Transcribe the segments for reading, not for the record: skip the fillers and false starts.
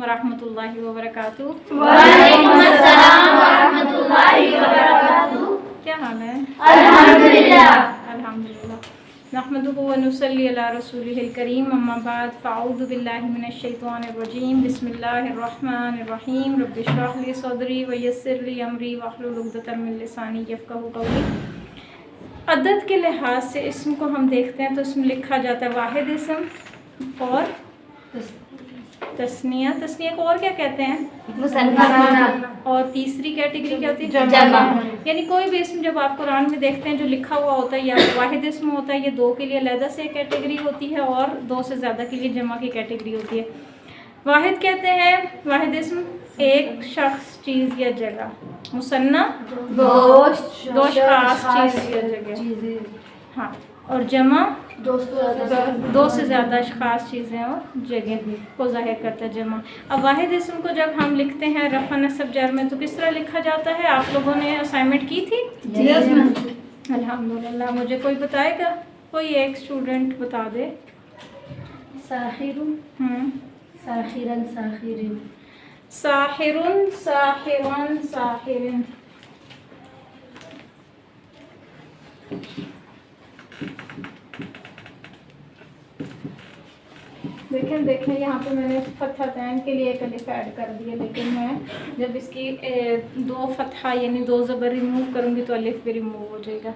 वरहमतुल्लाहि वबरकातुहू। वालेकुम अस्सलाम वरहमतुल्लाहि वबरकातुहू। क्या हाल है? अल्हम्दुलिल्लाह। अल्हम्दुलिल्लाह। नहमदुहु व नुसल्ली अला रसूलिहिल करीम, अम्मा बाद, फ़अऊज़ु बिल्लाहि मिनश शैतानिर रजीम, बिस्मिल्लाहिर रहमानिर रहीम, रब्बि इश्रह ली सदरी व यस्सिर ली अमरी वहलुल उक़दतम मिन लिसानी यफ़क़हू क़ौली। अदद के लिहाज से इसम को हम देखते हैं तो इसमें लिखा जाता है वाहिद इसम और तस्निया। तस्निया को और क्या कहते हैं? मुसन्ना। और तीसरी कैटेगरी क्या होती है? जमा। यानी कोई भी इसम जब आप कुरान में देखते हैं जो लिखा हुआ होता है या वाहिद इसम होता है, ये दो के लिए अलग से कैटेगरी होती है और दो से ज़्यादा के लिए जमा की कैटेगरी होती है। वाहिद कहते हैं वाहिद इसम एक शख्स, चीज़ या जगह। मुसन्ना दो खास चीज़ या जगह। हाँ, और जमा दो से ज़्यादा खास चीज़ें और जगह को ज़ाहिर करता है जमा। अब वाहिद इसम को जब हम लिखते हैं रफ़ा नस्ब जर में तो किस तरह लिखा जाता है? आप लोगों ने असाइनमेंट की थी? अल्हम्दुलिल्लाह। मुझे कोई बताएगा? कोई एक स्टूडेंट बता दे। साहिरुन, साहिरन, साहिरिन। साहिरुन, साहिरन, साहिरिन। देखें यहाँ पे मैंने फतहतैन के लिए एक अलिफ ऐड कर दिया, लेकिन मैं जब इसकी दो फतहा यानी दो ज़बर रिमूव करूँगी तो अलिफ भी रिमूव हो जाएगा।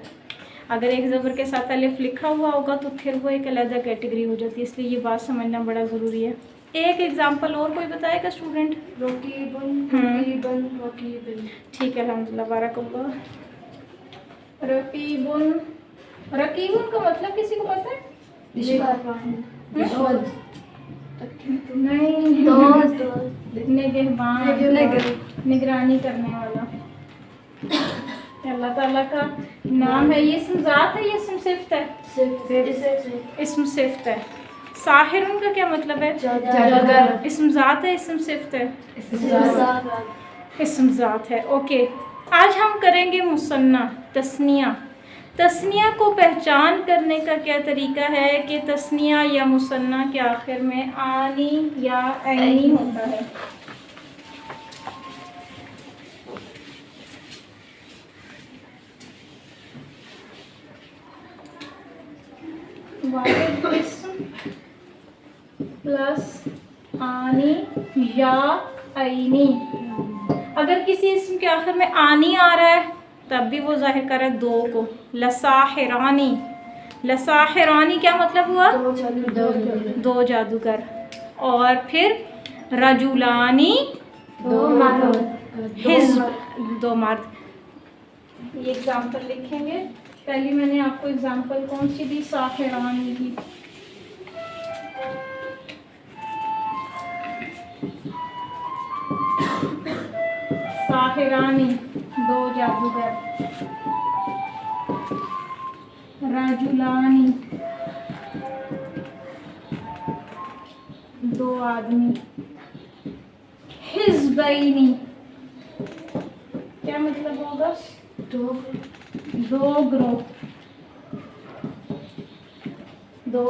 अगर एक ज़बर के साथ अलिफ लिखा हुआ होगा तो फिर वो एक अलग कैटेगरी हो जाती है, इसलिए ये बात समझना बड़ा ज़रूरी है। एक एग्जांपल और कोई बताएगा स्टूडेंट? रकीबुन। ठीक है, अल्हम्दुलिल्लाह, बारकल्लाह। रकीबुन। रकीबुन का मतलब किसी को पता है? नहीं, निगहबान, निगरानी करने वाला। अल्लाह ताला का नाम है। ये इस्म ज़ात है, ये इस्म सिफ़त है? इस्म सिफ़त है। साहिरुन का क्या मतलब है? जादूगर। इस्म ज़ात है, इस्म सिफ़त है? इस्म ज़ात है। ओके, आज हम करेंगे मुसन्ना, तस्निया। तस्निया को पहचान करने का क्या तरीका है कि तस्निया या मुसन्ना के आखिर में आनी या ऐनी होता है। वाहिद इस्म प्लस आनी या ऐनी। अगर किसी इस्म के आखिर में आनी आ रहा है तब भी वो जाहिर कर रहा है दो को। लसाहिरानी, लसाहिरानी क्या मतलब हुआ? दो जादूगर। और फिर रजुलानी, हिज़्ब, दो मर्द। ये एग्जाम्पल लिखेंगे। पहले मैंने आपको एग्जाम्पल कौन सी दी? साहिरानी की। साहिरानी दो जादूगर। राजुलानी दो आदमी। हिज़्बैनी क्या मतलब होगा? दो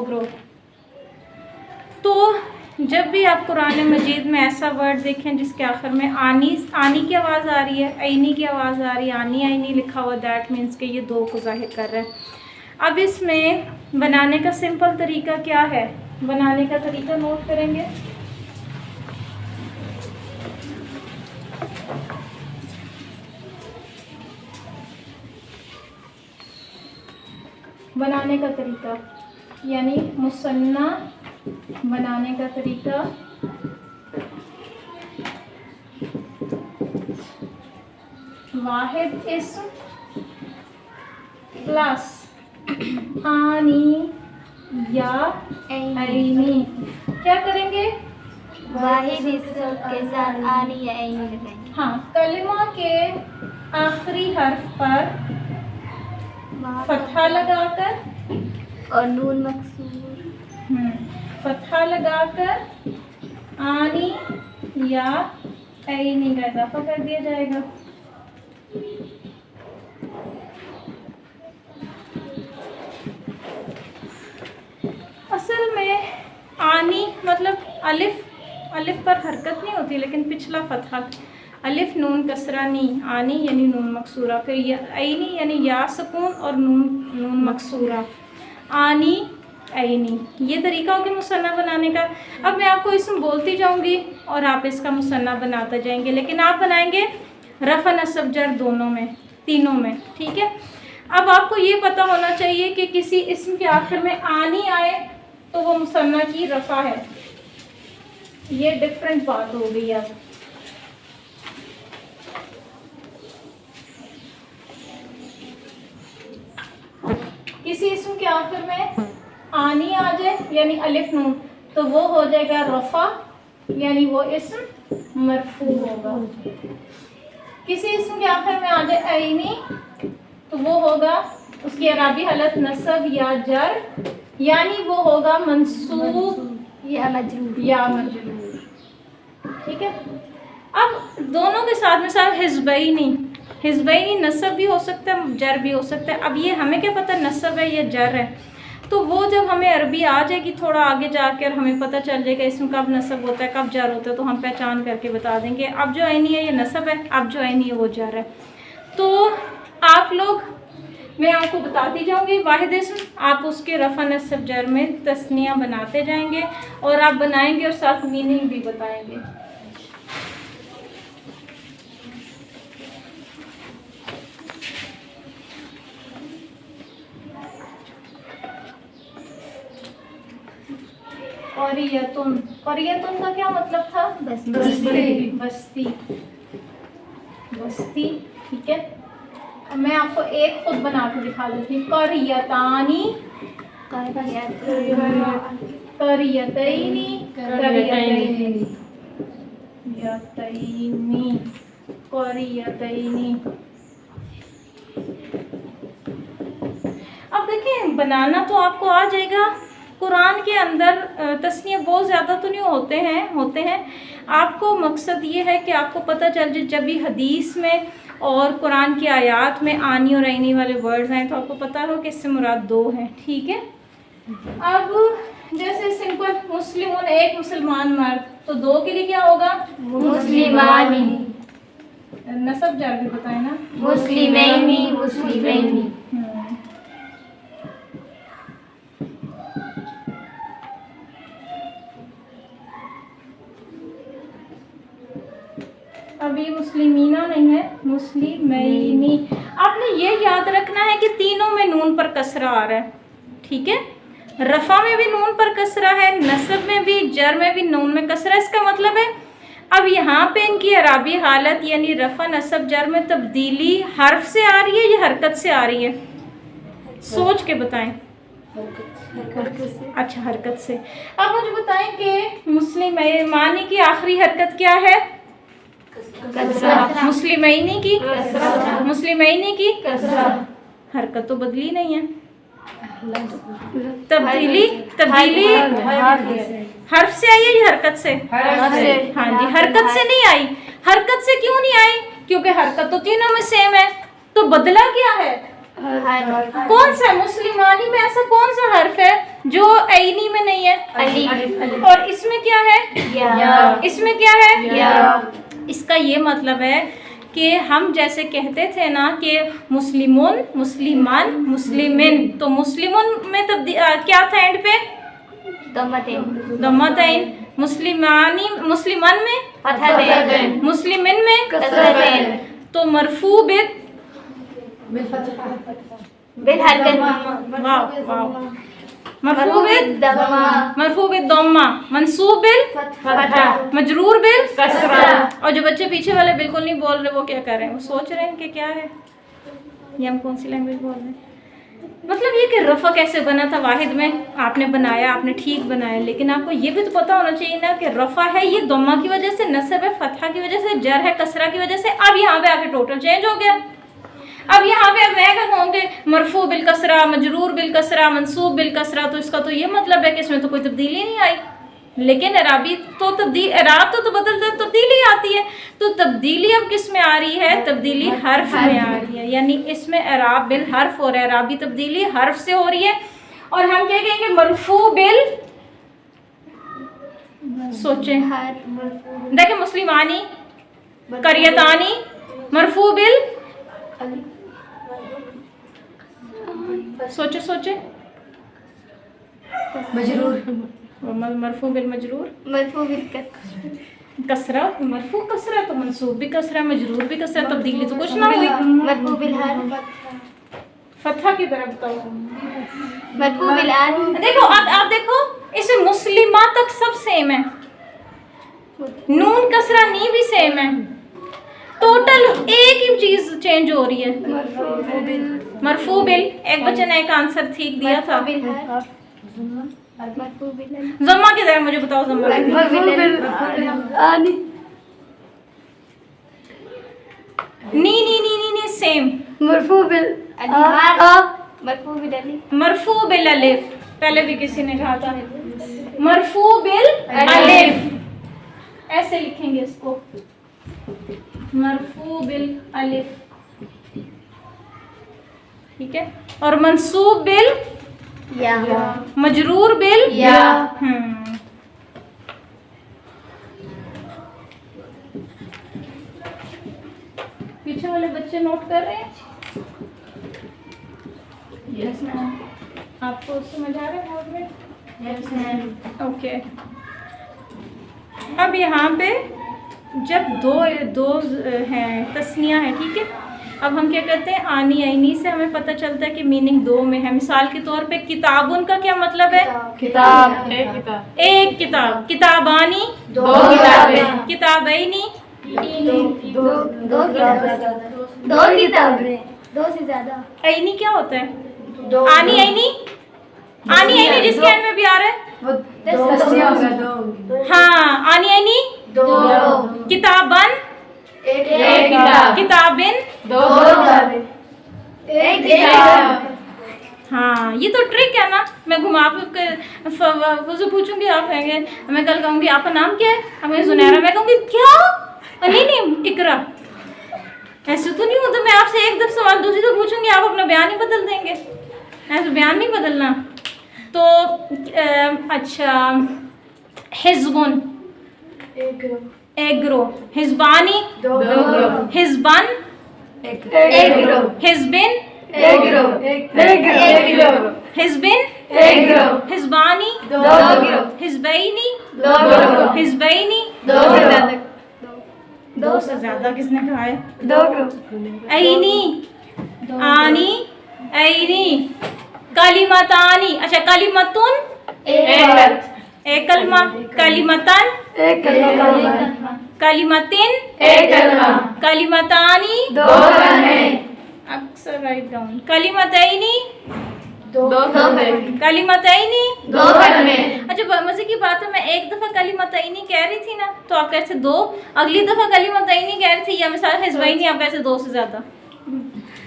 ग्रोह। तो जब भी आप कुरान मजीद में ऐसा वर्ड देखें जिसके आखिर में आनी की आवाज़ आ रही है, ऐनी की आवाज़ आ रही है, आनी ऐनी लिखा हुआ, दैट मीन्स कि ये दो को जाहिर कर रहा है। अब इसमें बनाने का सिंपल तरीका क्या है? बनाने का तरीका नोट करेंगे। बनाने का तरीका यानी मुसन्ना बनाने का तरीका। वाहिद इस्म प्लस आनी या ऐनी। क्या करेंगे? वाहिद इस्म के साथ आनी या ऐनी लगाएंगे। हाँ, कलिमा के आखिरी हर्फ पर फतहा लगाकर और नून मकसूर, फतहा लगाकर आनी या ऐनी का इजाफा कर दिया जाएगा। अलिफ पर हरकत नहीं होती, लेकिन पिछला फतहा। अलिफ नून कसरा नी, आनी यानी नून मकसूरा, फिर ऐनी यानी या सुकून और नून मकसूरा, आनी ऐनी। ये तरीका हो गया मुसन्ना बनाने का। अब मैं आपको इसमें बोलती जाऊंगी और आप इसका मुसन्ना बनाते जाएंगे, लेकिन आप बनाएंगे रफ़ा नस्ब जर दोनों में, तीनों में, ठीक है। अब आपको ये पता होना चाहिए कि किसी इस्म के आखिर में आनी आए तो वो मुसन्ना की रफ़ा है। ये डिफरेंट बात हो गई। अब किसी इस्म के आखिर में आनी आ जाए यानी अलिफ नून, तो वो हो जाएगा रफ़ा, यानी वो इस्म मरफू होगा। किसी इस्म के आखिर में आ जाए ऐनी, तो वो होगा उसकी अराबी हालत नस्ब या जर, यानी वो होगा मंसूब या मजरूर, ठीक है। अब दोनों के साथ में साथ हिज़्बैनी नस्ब भी हो सकता है, जर भी हो सकता है। अब ये हमें क्या पता नस्ब है या जर है, तो वो जब हमें अरबी आ जाएगी थोड़ा आगे जाकर हमें पता चल जाएगा इसमें कब नस्ब होता है कब जर होता है, तो हम पहचान करके बता देंगे। अब जो ऐनी है ये नस्ब है, अब जो ऐनी है वो जर है। तो आप लोग, मैं आपको बताती जाऊंगी वाहिद इस्म, आप उसके रफ़ा नस्ब जर में तस्निया बनाते जाएंगे और आप बनाएंगे और साथ मीनिंग भी बताएंगे। करियतुन का क्या मतलब था? बस्ती, ठीक है। अब मैं आपको एक खुद बना के दिखा देती हूँ। करियतानी, करियतैनी, करियतैनी। अब देखिए बनाना तो आपको आ जाएगा। कुरान के अंदर तस्नीय बहुत ज़्यादा तो नहीं होते हैं। आपको मकसद ये है कि आपको पता चल जाए जब भी हदीस में और कुरान की आयत में आनी और ऐनी वाले वर्ड्स हैं तो आपको पता हो कि इससे मुराद दो हैं, ठीक है। अब जैसे सिंपल मुस्लिम एक मुसलमान मर्द, तो दो के लिए क्या होगा? मुस्लिमानी। नसब जर भी बताए ना, मुस्लिमैनी। अभी मुस्लिमीना नहीं है, मुस्लिमैनी। आपने ये याद रखना है कि तीनों में नून पर कसरा आ रहा है, ठीक है। रफ़ा में भी नून पर कसरा है, नस्ब में भी, जर में भी नून में कसरा। इसका मतलब है अब यहाँ पे इनकी अराबी हालत यानी रफ़ा नस्ब जर में तब्दीली हर्फ से आ रही है या हरकत से आ रही है? सोच के बताएं। अच्छा, हरकत से। अब मुझे बताएं कि मुस्लिमानी की आखिरी हरकत क्या है? मुस्लिमैनी की, मुस्लिमैनी की हरकत तो बदली नहीं है। तब्दीली हर्फ से आई है या हरकत से? हाँ जी, हरकत से नहीं आई। हरकत से क्यों नहीं आई? क्योंकि हरकत तो तीनों में सेम है। तो बदला क्या है? कौन सा? मुस्लिमानी में ऐसा कौन सा हर्फ है जो ऐनी में नहीं है? और इसमें क्या है? इसमें क्या है? इसका ये मतलब है कि हम जैसे कहते थे ना कि मुस्लिमुन, मुस्लिमान, मुस्लिमिन, तो मुस्लिमुन में क्या था एंड पे? दम्मतैन। मुस्लिमानी, मुस्लिमान में फतहतैन, मुस्लिमिन में कसरतैन। तो मरफू बिल हरकत, वाह, मरफू बिल दम्मा, मंसूब बिल फतहा, मजरूर बिल कसरा। और जो बच्चे पीछे वाले बिल्कुल नहीं बोल रहे वो क्या कर रहे हैं? वो सोच रहे हैं कि क्या है ये, हम कौन सी लैंग्वेज बोल रहे हैं। मतलब ये कि रफ़ा कैसे बना था वाहिद में, आपने बनाया, आपने ठीक बनाया, लेकिन आपको ये भी तो पता होना चाहिए ना कि रफ़ा है ये दम्मा की वजह से, नस्ब है फतहा की वजह से, जर है कसरा की वजह से। अब यहाँ पे आके टोटल चेंज हो गया। अब यहाँ पे मैं क्या कहूँगी? मरफू बिल कसरा, मजरूर बिल कसरा, मंसूब बिल कसरा। तो इसका तो ये मतलब है कि इसमें तो कोई तब्दीली नहीं आई। लेकिन अराबी तो एराब तो बदलते तब्दीली आती है। तो तब्दीली अब किस में आ रही है? तब्दीली हर्फ में आ रही है, यानी इसमें एराब बिल हर्फ और एराबी तब्दीली हर्फ से हो रही है। और हम क्या कहेंगे? मरफू बिल सोचें। हर मरफू देखें, मुस्लिमानी, करियतानी, मरफू बिल, सोचे सोचे, मरफू बिल मजरूर, मरफू बिल कसरा, मरफू कसरा तो मंसूब भी कसरा, मजरूर भी कसरा, तब्दीली तो कुछ ना हुई। मरफू बिल हर फतहा की तरफ बताओ। मरफू बिल आन देखो आप देखो, इसे मुस्लिमा तक सब सेम है, नून कसरा नी भी सेम है, टोटल एक ही चीज चेंज हो रही है। मरफू बिल, एक बच्चे ने एक आंसर ठीक दिया था। मरफू बिल जम्मा की तरह मुझे बताओ, जम्मा नी नी नी नी नी सेम। मरफू बिल मरफू बिल अली मरफू बिल अलिफ, पहले भी किसी ने कहा था। मरफू बिल अलिफ, ऐसे लिखेंगे इसको, मरफू बिल अलिफ, ठीक है। और मंसूब बिल या मजरूर बिल या। पीछे वाले बच्चे नोट कर रहे हैं? Yes ma'am. आपको समझ आ रहा है बोर्ड में? Yes ma'am. ओके। अब यहाँ पे जब दो हैं, तस्नियाँ हैं, ठीक है। अब हम क्या करते हैं, आनी आईनी से हमें पता चलता है कि मीनिंग दो में है। मिसाल के तौर पे किताबुन का क्या मतलब है? किताब एक किताब। किताबानी दो किताबें। किताबैनी दो किताबें दो से ज्यादा। ऐनी क्या होता है? दो आनी ऐनी, आनी ऐनी जिसके एंड में भी आ रहा है। हाँ, आनी ऐनी दो किताबन एक किताब किताबिन दो किताबें एक किताब। हाँ, ये तो ट्रिक है ना। मैं घुमा के वजू पूछूंगी, आप कहेंगे, मैं कल कहूँगी आपका नाम क्या है, हमें सुनहरा, मैं कहूँगी क्या, नहीं नहीं इकरा। ऐसे तो नहीं होता, मैं आपसे एक दफ़ा सवाल दूसरी तो पूछूंगी, आप अपना बयान ही बदल देंगे। ऐसे बयान नहीं बदलना। तो अच्छा, हिज़्बुन एग्रो, हिज़बानी हिज़बन हिज़बिन हिज़बिन हिज़बानी हिज़बैनी हिज़बैनी। दो से ज्यादा किसने कहा है? ऐनी आनी ऐनी। कलिमतानी, अच्छा कलिमतुन एक कलमा, कलिमतन कलिमतिन कलिमतानी अक्सर राइट डाउन। कलिमतैनी कलिमतैनी। अच्छा, मजे की बात है, मैं एक दफ़ा कलिमतैनी कह रही थी ना, तो आप कैसे दो, अगली दफ़ा कलिमतैनी कह रही थी, या मिसाल हिज़बैनी, आप कैसे दो से ज़्यादा।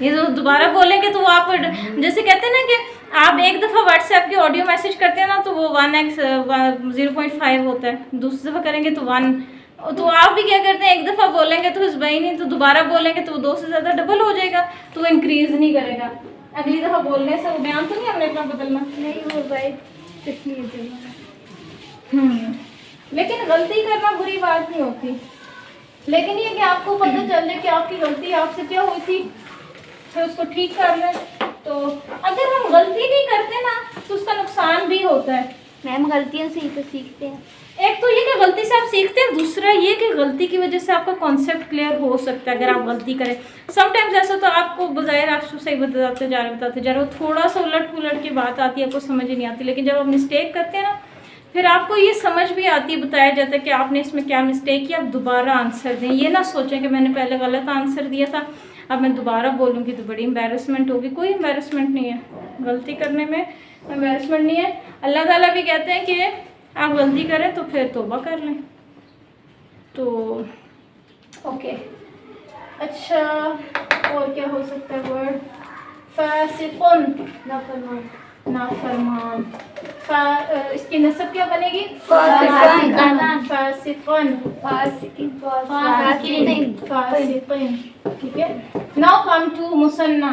ये तो दोबारा बोलेंगे तो वो आप जैसे कहते हैं ना कि आप एक दफ़ा व्हाट्सएप की ऑडियो मैसेज करते हैं ना, तो वो 1x 0.5 होता है, दूसरी दफ़ा करेंगे तो 1। तो आप भी क्या करते हैं, एक दफ़ा बोलेंगे तो हिज़बैनी, तो दोबारा बोलेंगे तो दो से ज़्यादा डबल हो जाएगा, तो वो इंक्रीज़ नहीं करेगा। अगली दफ़ा बोलने से वो बयान तो नहीं हमने इतना बदलना। नहीं वो भाई लेकिन गलती करना बुरी बात नहीं होती, लेकिन ये कि आपको पता चल जाए कि आपकी गलती आपसे क्या हुई थी, फिर उसको ठीक कर लें। तो अगर हम गलती नहीं करते ना, तो उसका नुकसान भी होता है। मैम गलतियों से ही तो सीखते हैं। एक तो ये कि गलती से आप सीखते हैं, दूसरा ये कि गलती की वजह से आपका कॉन्सेप्ट क्लियर हो सकता है अगर आप गलती करें। समटाइम्स ऐसा तो आपको बज़ाहिर आप सही बताते जा रहे हो, थोड़ा सा उलट पुलट की बात आती है, आपको समझ ही नहीं आती, लेकिन जब आप मिस्टेक करते हैं ना, फिर आपको ये समझ भी आती है, बताया जाता है कि आपने इसमें क्या मिस्टेक किया, आप दोबारा आंसर दें। ये ना सोचें कि मैंने पहले गलत आंसर दिया था, अब मैं दोबारा बोलूँगी तो बड़ी एम्बैरेसमेंट होगी। कोई एम्बैरेसमेंट नहीं है, गलती करने में एम्बैरेसमेंट नहीं है। अल्लाह ताला भी कहते हैं कि आप गलती करें तो फिर तौबा कर लें। तो ओके, अच्छा और क्या हो सकता है वर्ड? फासिकुन नाफरमान। इसकी नस्ब क्या बनेगी? फासिकुन फासिकिन। ठीक है। नाउ कम टू मुसन्ना।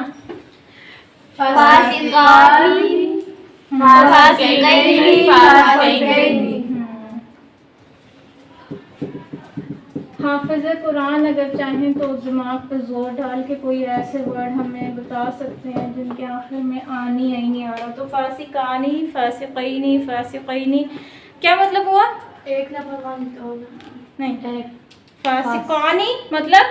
हाफिज़ कुरान अगर चाहें तो दिमाग पे जोर डाल के कोई ऐसे वर्ड हमें बता सकते हैं जिनके आखिर में आनी नहीं आ रहा। तो फासिकानी, फासिकैनी, फासिकैनी क्या मतलब हुआ? एक नफरमान दो नहीं, फासिकानी मतलब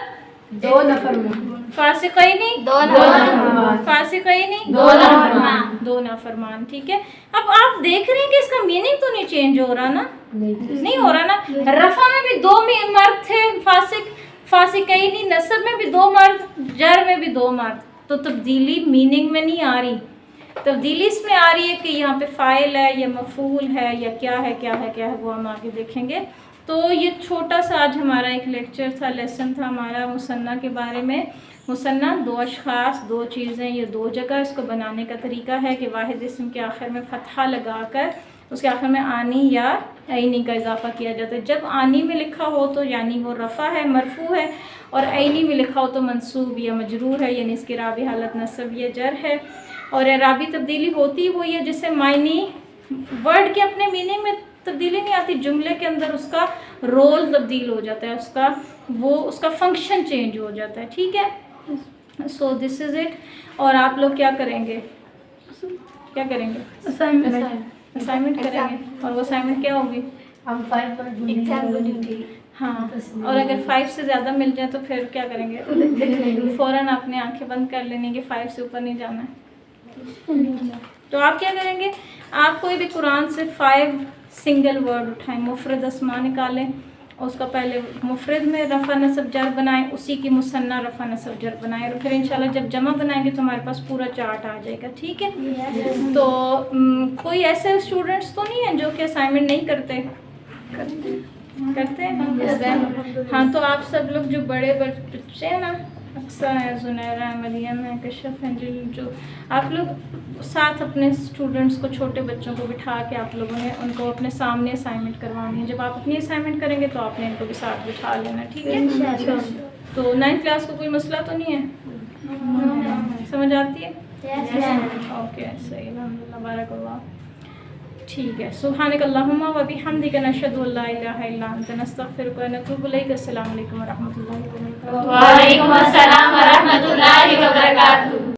दो नफर में, फासिकैनी दो नफरमान, फासिकैनी दो नफरमान, दो नाफरमान। ठीक है, अब आप देख रहे हैं कि इसका मीनिंग तो नहीं चेंज हो रहा ना, नहीं हो रहा ना। रफा में भी दो मर्द थे, फासिकैनी, नसब में भी दो मर्द, जर में भी दो मर्द। तो तब्दीली मीनिंग में नहीं आ रही, तब्दीली इसमें आ रही है कि यहाँ पे फ़ाइल है या मफ़ूल है या क्या है क्या है क्या है, वो हम आगे देखेंगे। तो ये छोटा सा आज हमारा एक लेक्चर था, लेसन था हमारा मुसन्ना के बारे में। मुसन्ना दो अशख़ास, दो चीज़ें, ये दो जगह इसको बनाने का तरीका है कि वाहिद इस्म के आखिर में फ़तहा लगाकर उसके आखिर में आनी या ऐनी का इजाफा किया जाता है। जब आनी में लिखा हो तो यानी वो रफ़ा है, मरफू है, और ऐनी में लिखा हो तो मंसूब या मजरूर है, यानी इसकी राबी हालत नस्ब या जर है। और राबी तब्दीली होती वही है जिससे मायनी वर्ड के अपने मीनिंग में तब्दीली नहीं आती, जुमले के अंदर उसका रोल तब्दील हो जाता है, उसका फंक्शन चेंज हो जाता है। ठीक है, सो दिस इज़ इट। और आप लोग क्या करेंगे, क्या करेंगे? असाइनमेंट करेंगे। और वो असाइनमेंट क्या होगी? हम 5 पर एग्जाम को ड्यूटी। हाँ, और अगर 5 से ज़्यादा मिल जाए तो फिर क्या करेंगे? फ़ौरन अपने आंखें बंद कर लेनी कि 5 से ऊपर नहीं जाना है। तो आप क्या करेंगे? आप कोई भी कुरान से 5 सिंगल वर्ड उठाएं, मुफरद अस्मा निकालें, उसका पहले मुफरद में रफ़ा नसब जर बनाएं, उसी की मुसन्ना रफ़ा नसब जर बनाएं, और फिर इंशाल्लाह जब जमा बनाएंगे तो हमारे पास पूरा चार्ट आ जाएगा। ठीक है, तो कोई ऐसे स्टूडेंट्स तो नहीं हैं जो कि असाइनमेंट नहीं करते हैं? हाँ, तो आप सब लोग जो बड़े बच्चे हैं ना, अक्सर है, ज़ुनैरा है, मरियम है, कश्यप है, जो आप लोग साथ अपने स्टूडेंट्स को, छोटे बच्चों को बिठा के आप लोगों ने उनको अपने सामने असाइनमेंट करवानी है। जब आप अपनी असाइनमेंट करेंगे तो आपने इनको भी साथ बिठा लेना। ठीक है, तो 9th क्लास को कोई मसला तो नहीं है? समझ आती है? ओके, सही, अल्हम्दुलिल्लाह, बारकल्लाह। ठीक है, सुब्हानकल्लाहुम्मा व बिहम्दिका नशहदु अल्ला इलाहा इल्ला अंता नस्तगफिरुका व नतूबु इलैक। अस्सलामु अलैकुम व रहमतुल्लाहि व बरकातुहू। वालेकुम अस्सलाम व रहमतुल्लाहि व बरकातुहू।